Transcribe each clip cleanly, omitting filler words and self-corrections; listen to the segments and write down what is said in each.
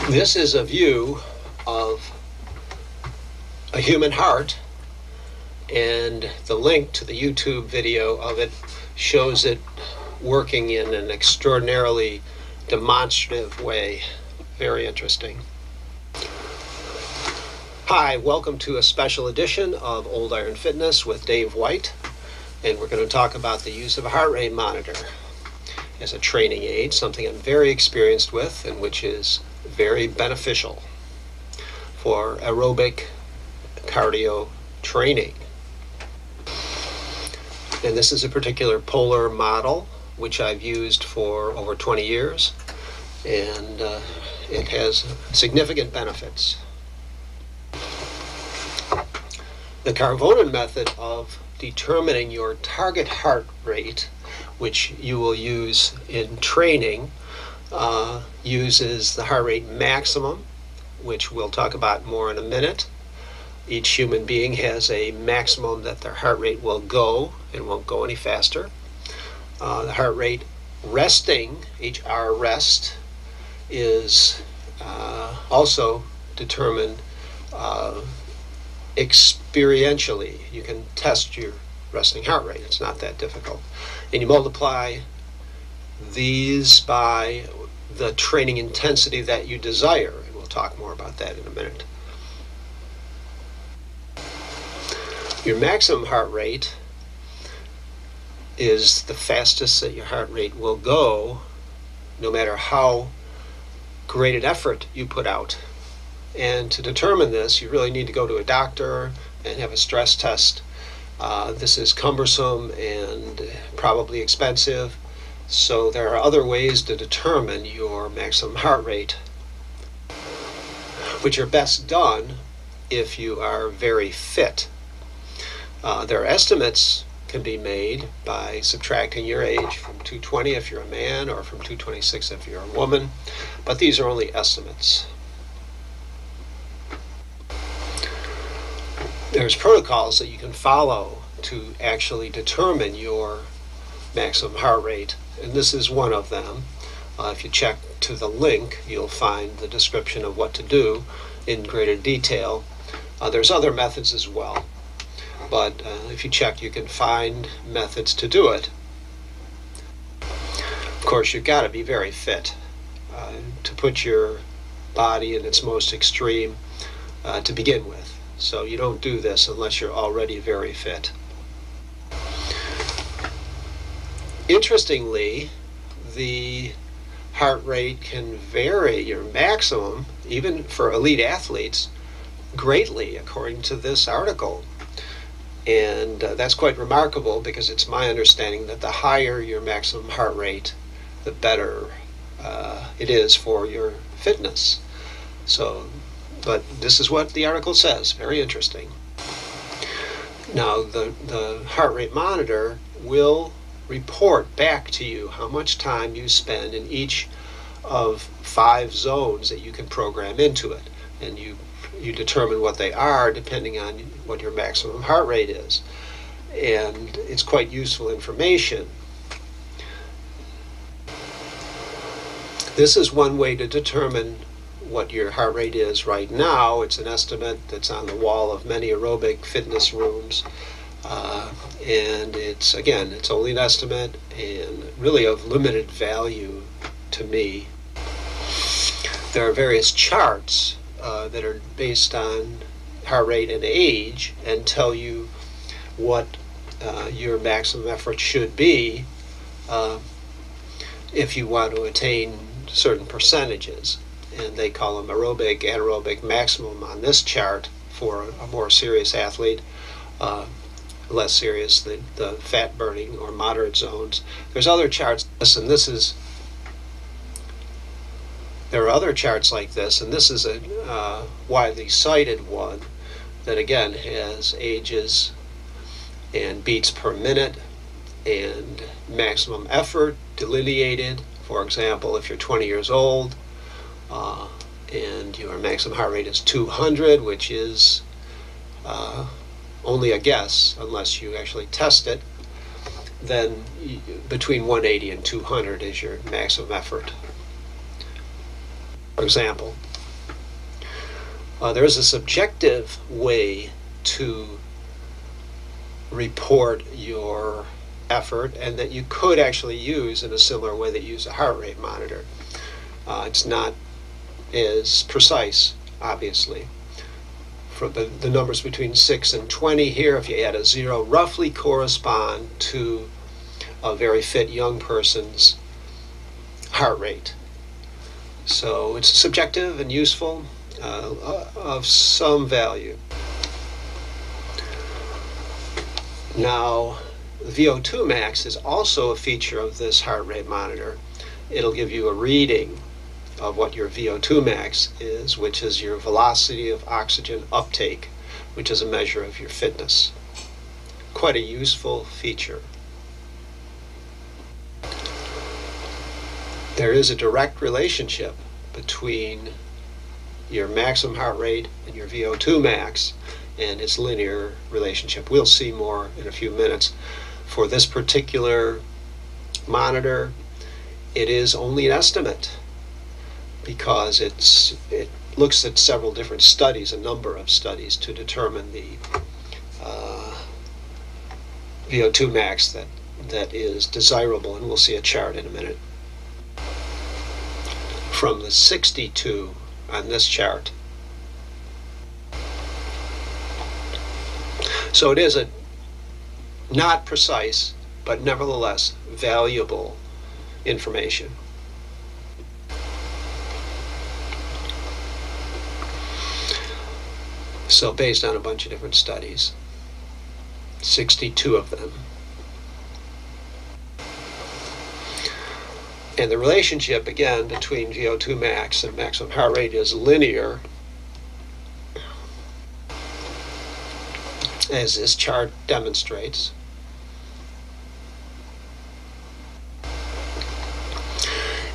This is a view of a human heart, and the link to the YouTube video of it shows it working in an extraordinarily demonstrative way. Very interesting. Hi, welcome to a special edition of Old Iron Fitness with Dave White, and we're going to talk about the use of a heart rate monitor as a training aid, something I'm very experienced with and which is very beneficial for aerobic cardio training. And this is a particular polar model which I've used for over 20 years, and it has significant benefits. The Karvonen method of determining your target heart rate, which you will use in training, uses the heart rate maximum, which we'll talk about more in a minute. Each human being has a maximum that their heart rate will go and won't go any faster. The heart rate resting, HR rest, is also determined experientially. You can test your resting heart rate. It's not that difficult. And you multiply these by the training intensity that you desire. And we'll talk more about that in a minute. Your maximum heart rate is the fastest that your heart rate will go, no matter how great an effort you put out. And to determine this, you really need to go to a doctor and have a stress test. This is cumbersome and probably expensive, so there are other ways to determine your maximum heart rate, which are best done if you are very fit. There are estimates can be made by subtracting your age from 220 if you're a man or from 226 if you're a woman, but these are only estimates. There's protocols that you can follow to actually determine your maximum heart rate, and this is one of them. If you check to the link, you'll find the description of what to do in greater detail. There's other methods as well, but if you check, you can find methods to do it. Of course, you've got to be very fit to put your body in its most extreme to begin with. So you don't do this unless you're already very fit. Interestingly, the heart rate can vary, your maximum, even for elite athletes, greatly, according to this article. And that's quite remarkable, because it's my understanding that the higher your maximum heart rate, the better it is for your fitness. But this is what the article says. Very interesting. Now, the heart rate monitor will report back to you how much time you spend in each of 5 zones that you can program into it. And you determine what they are depending on what your maximum heart rate is. And it's quite useful information. This is one way to determine what your heart rate is right now. It's an estimate that's on the wall of many aerobic fitness rooms, and it's only an estimate and really of limited value to me. There are various charts that are based on heart rate and age and tell you what your maximum effort should be if you want to attain certain percentages. And they call them aerobic, anaerobic maximum on this chart for a more serious athlete, less serious, the fat burning or moderate zones. There's other charts, and there are other charts like this, and this is a widely cited one that again has ages and beats per minute and maximum effort delineated. For example, if you're 20 years old, and your maximum heart rate is 200, which is only a guess unless you actually test it, then between 180 and 200 is your maximum effort. For example, There is a subjective way to report your effort, and that you could actually use in a similar way that you use a heart rate monitor. It's not as precise, obviously. For the numbers between 6 and 20 here, if you add a 0, roughly correspond to a very fit young person's heart rate. So it's subjective and useful, of some value. Now, VO2 max is also a feature of this heart rate monitor. It'll give you a reading of what your VO2 max is, which is your velocity of oxygen uptake, which is a measure of your fitness. Quite a useful feature. There is a direct relationship between your maximum heart rate and your VO2 max, and its linear relationship. We'll see more in a few minutes. For this particular monitor, it is only an estimate, because it looks at several different studies, a number of studies, to determine the VO2 max that is desirable, and we'll see a chart in a minute. From the 62 on this chart. So it is a not precise, but nevertheless valuable information. So based on a bunch of different studies, 62 of them. And the relationship, again, between VO2 max and maximum heart rate is linear, as this chart demonstrates.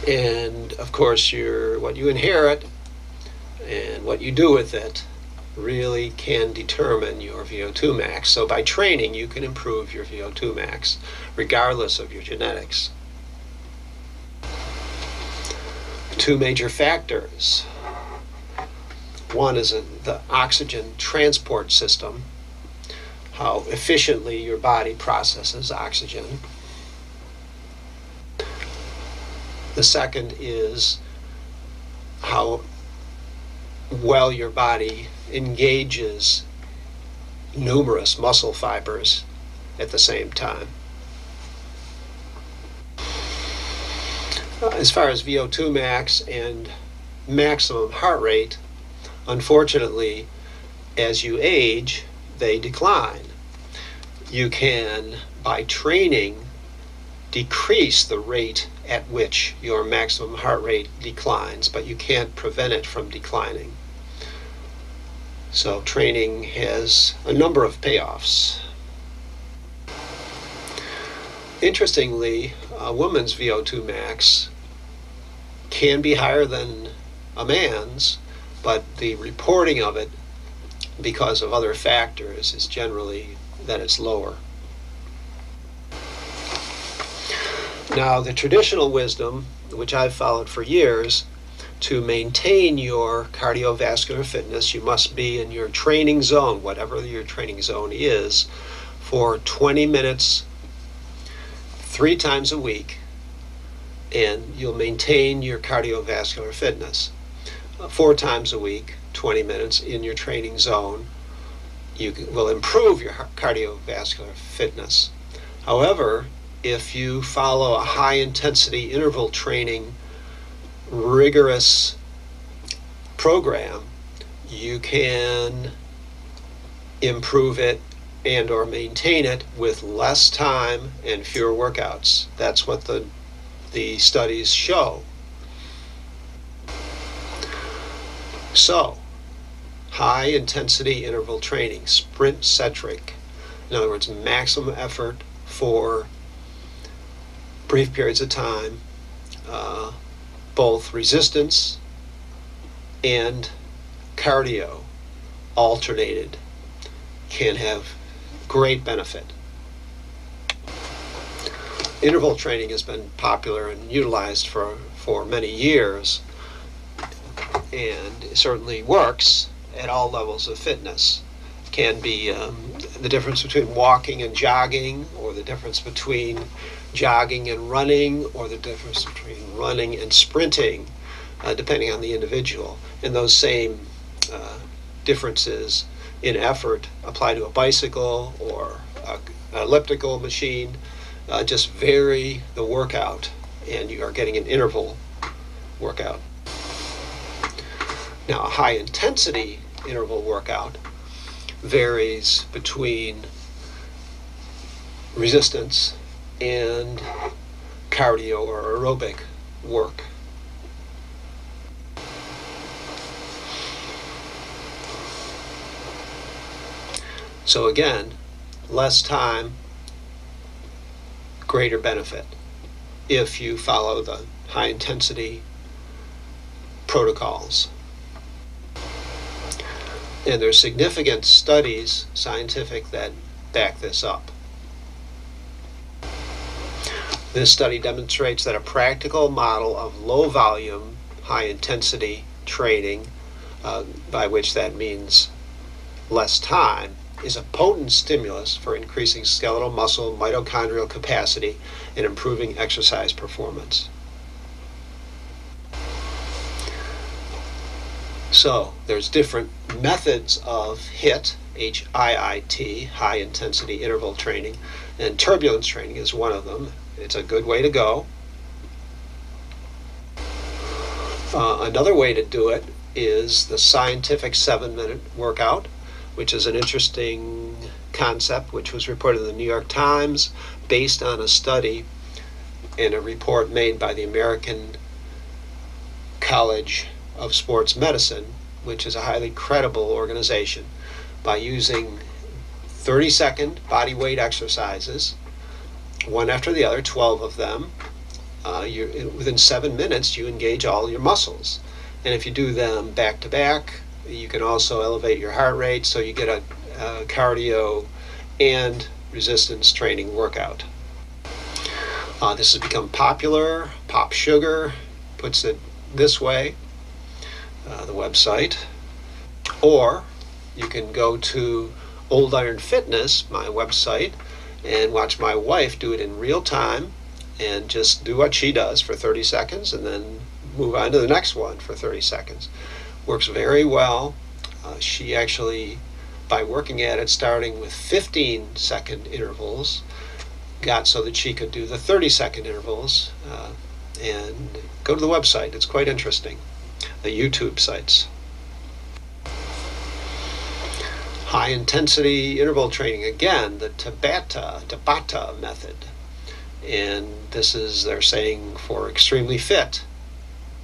And of course, what you inherit and what you do with it really can determine your VO2 max. So by training, you can improve your VO2 max regardless of your genetics. Two major factors. One is the oxygen transport system, how efficiently your body processes oxygen. The second is how well your body engages numerous muscle fibers at the same time. As far as VO2 max and maximum heart rate, unfortunately, as you age, they decline. You can, by training, decrease the rate at which your maximum heart rate declines, but you can't prevent it from declining. So training has a number of payoffs. Interestingly, a woman's VO2 max can be higher than a man's, but the reporting of it, because of other factors, is generally that it's lower. Now, the traditional wisdom, which I've followed for years, to maintain your cardiovascular fitness, you must be in your training zone, whatever your training zone is, for 20 minutes 3 times a week, and you'll maintain your cardiovascular fitness. 4 times a week, 20 minutes in your training zone, you will improve your cardiovascular fitness. However, if you follow a high-intensity interval training, rigorous program, you can improve it and or maintain it with less time and fewer workouts. That's what the studies show. So, high-intensity interval training, sprint-centric, in other words, maximum effort for brief periods of time, both resistance and cardio alternated, can have great benefit. Interval training has been popular and utilized for many years, and it certainly works at all levels of fitness. It can be the difference between walking and jogging, or the difference between jogging and running, or the difference between running and sprinting, depending on the individual. And those same differences in effort apply to a bicycle or an elliptical machine. Just vary the workout, and you are getting an interval workout. Now, a high intensity interval workout varies between resistance and cardio or aerobic work. So again, less time, greater benefit if you follow the high intensity protocols. And there's significant studies, scientific, that back this up. This study demonstrates that a practical model of low volume, high intensity training, by which that means less time, is a potent stimulus for increasing skeletal muscle mitochondrial capacity and improving exercise performance. So there's different methods of HIIT, HIIT, high intensity interval training, and turbulence training is one of them. It's a good way to go. Another way to do it is the scientific 7-minute workout, which is an interesting concept which was reported in the New York Times based on a study and a report made by the American College of Sports Medicine, which is a highly credible organization, by using 30-second body weight exercises, one after the other, 12 of them. Within 7 minutes, you engage all your muscles. And if you do them back to back, you can also elevate your heart rate, so you get a cardio and resistance training workout. This has become popular. Pop Sugar puts it this way, the website. Or you can go to Old Iron Fitness, my website, and watch my wife do it in real time and just do what she does for 30 seconds and then move on to the next one for 30 seconds. Works very well. She actually, by working at it, starting with 15-second intervals, got so that she could do the 30-second intervals. And go to the website. It's quite interesting. The YouTube sites. High intensity interval training, again, the Tabata method. And this is, they're saying, for extremely fit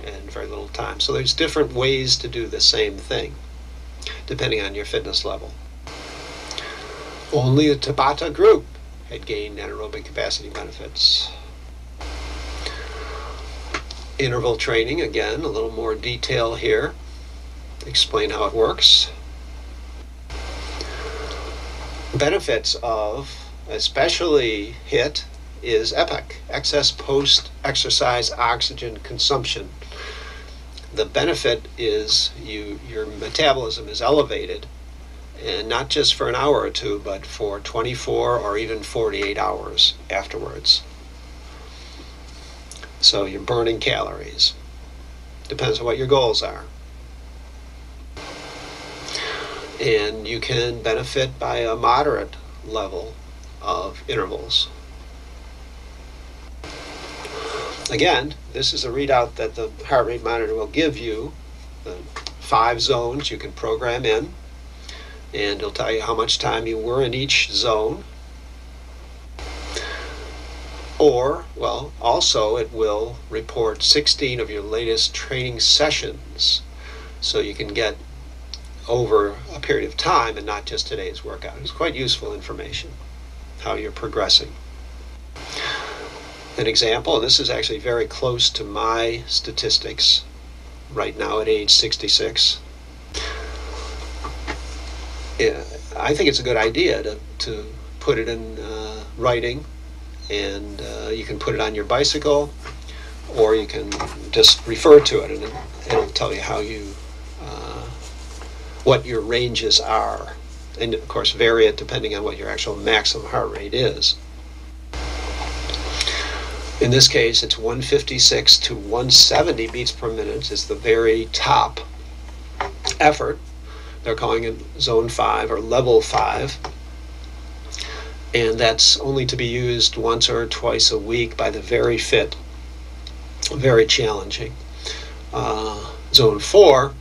and very little time. So there's different ways to do the same thing, depending on your fitness level. Only the Tabata group had gained anaerobic capacity benefits. Interval training, again, a little more detail here. Explain how it works. Benefits of, especially HIIT, is EPOC, excess post-exercise oxygen consumption. The benefit is your metabolism is elevated, and not just for an hour or two, but for 24 or even 48 hours afterwards. So you're burning calories. Depends on what your goals are. And you can benefit by a moderate level of intervals. Again, this is a readout that the heart rate monitor will give you. The 5 zones you can program in, and it'll tell you how much time you were in each zone. Or, well, also it will report 16 of your latest training sessions, so you can get over a period of time and not just today's workout. It's quite useful information, how you're progressing. An example, and this is actually very close to my statistics right now at age 66. Yeah, I think it's a good idea to put it in writing, and you can put it on your bicycle, or you can just refer to it, and it'll tell you how you what your ranges are, and of course vary it depending on what your actual maximum heart rate is. In this case, it's 156 to 170 beats per minute is the very top effort. They're calling it zone 5 or level 5. And that's only to be used once or twice a week by the very fit. Very challenging. Zone 4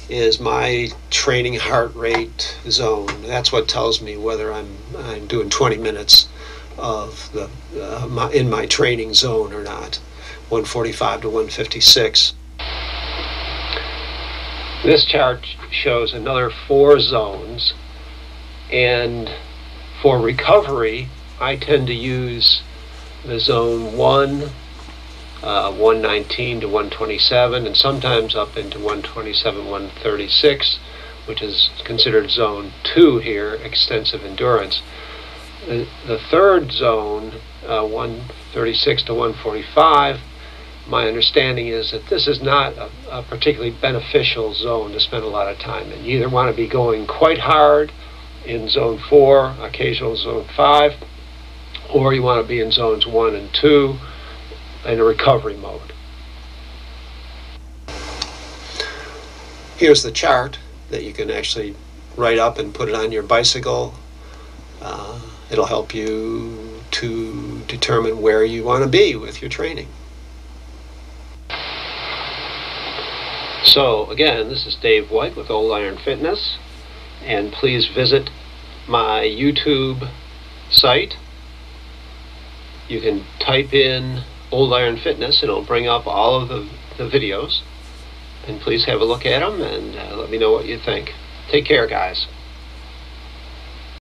is my training heart rate zone. That's what tells me whether I'm doing 20 minutes of the in my training zone or not. 145 to 156. This chart shows another 4 zones, and for recovery I tend to use the zone 1, 119 to 127, and sometimes up into 127, 136, which is considered zone 2 here, extensive endurance. The third zone, 136 to 145, my understanding is that this is not a particularly beneficial zone to spend a lot of time in. You either want to be going quite hard in zone 4, occasional zone 5, or you want to be in zones 1 and 2 in a recovery mode. Here's the chart that you can actually write up and put it on your bicycle. It'll help you to determine where you want to be with your training. So again, this is Dave White with Old Iron Fitness, and please visit my YouTube site. You can type in Old Iron Fitness and it'll bring up all of the videos, and please have a look at them and let me know what you think. Take care, guys.